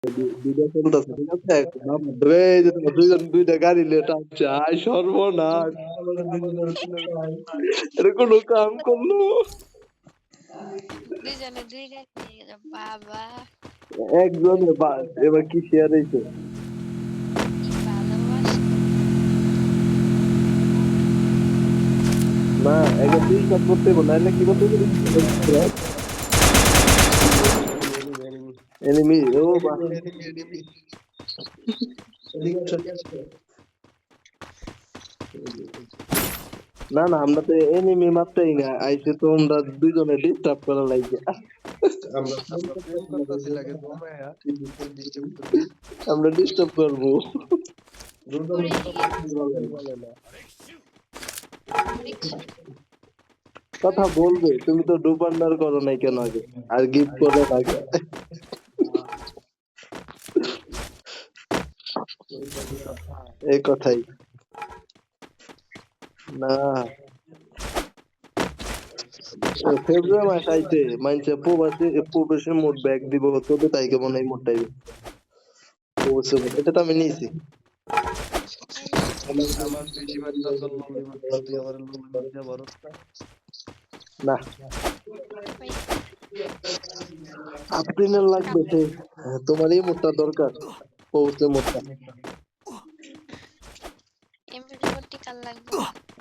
দুইটা চলতেছে ঠিক আছে রে এই যে তোমার দুইজন দুইটা গাড়ি লেট আসছে আয় সর্বনাশ এটা কোনো কাম করলো দুইজনে দুই গাড়ি নিয়ে গেল বাবা একজন এবার কি শেয়ার হয়েছে কি ভালোবাসা না একবার দুই কাজ করতে হবে নাহলে কি করতে হবে এনিমি ও বা না না আমরা তো এনিমি মাত্রাই না আইসে তো আমরা দুইজনে ডিস্টার্ব করা লাগবে আমরা ডিস্টার্ব করবো কথা বলবে তুমি তো ডুবান্ডার করো নাই কেন আগে আর গিফট করে আগে এই কথাই না ফেব্রুয়ারি মাস আইছে মানছে প্রবাসী মোট ব্যাগ দিব তোদের তাই কেমন এই মোট টাইমে এটা তো আমি নিয়েছি না আপনার লাগবে সে তোমার এই মোটটা দরকার পৌঁছে মোটটা এমপি কাল লাগবে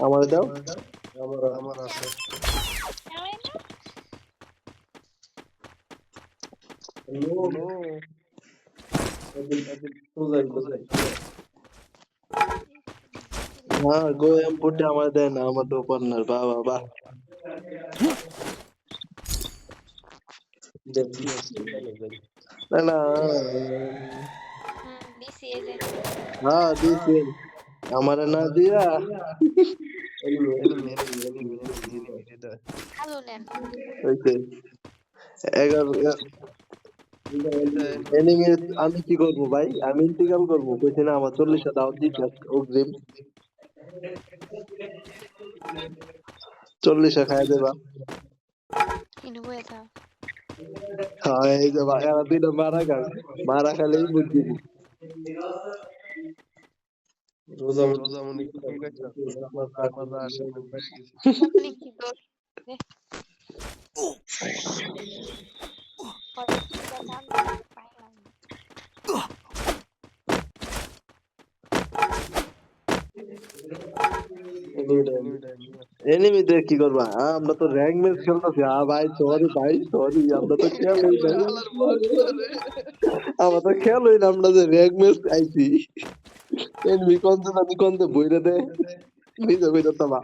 আমার দাও আমার আছে হ্যাঁ গো এমপুটে আমার দেয় না আমার তো পার্টনার বাহ বাহ বাহ না না দিছি এই যে হ্যাঁ দিছি আমারে না দিয়া আলু নেন হইছে 11 এনিমি আমি কি করবো ভাই আমি ইন্তিকাল করবো কইছি না আমার 40 দাও দিছে অগ্রিম 40 খাই দেবা ইনু বয়ে থাও হ্যাঁ এই যে এরা দুইটা মারা খালেই বুঝবি রোজামণি আপনি কি দোষ এনিমি দিয়ে কি করবা আমরা তো র্যাঙ্ক ম্যাচ খেলতেছি ভাই সরি আমরা তো খেলই না আমরা তো খেলই না আমরা যে র্যাঙ্ক ম্যাচ আইছি এনিমি কোনতে বইরে দে নিজে বইরে তো বা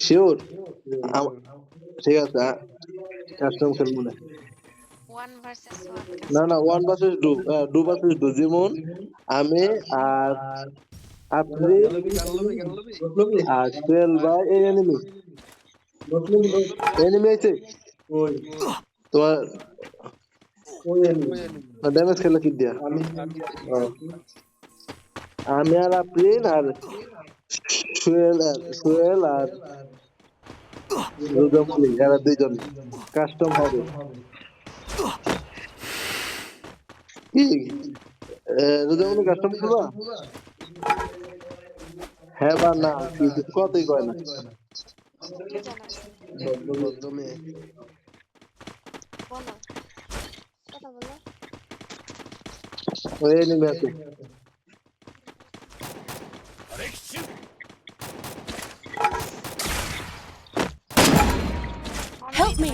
শিওর ঠিক আছে কাস্টম খেলবো না 1 ভার্সেস 1 না না 1 ভার্সেস 2 ভার্সেস 2 যেমন আমি আর আপনি আর টুয়েল ভাই এই এনিমি আছে তোমার ড্যামেজ খেলে কি দিয়া আমি আর আপনি আর সোহেল আর রুদ্রমণি এরা দুইজন কাস্টম হবে কি রুদ্রমণি কাস্টম করবা হ্যাঁ বা না কতই কয় না বলো কথা বলো ওই এনিমি আছে Help me!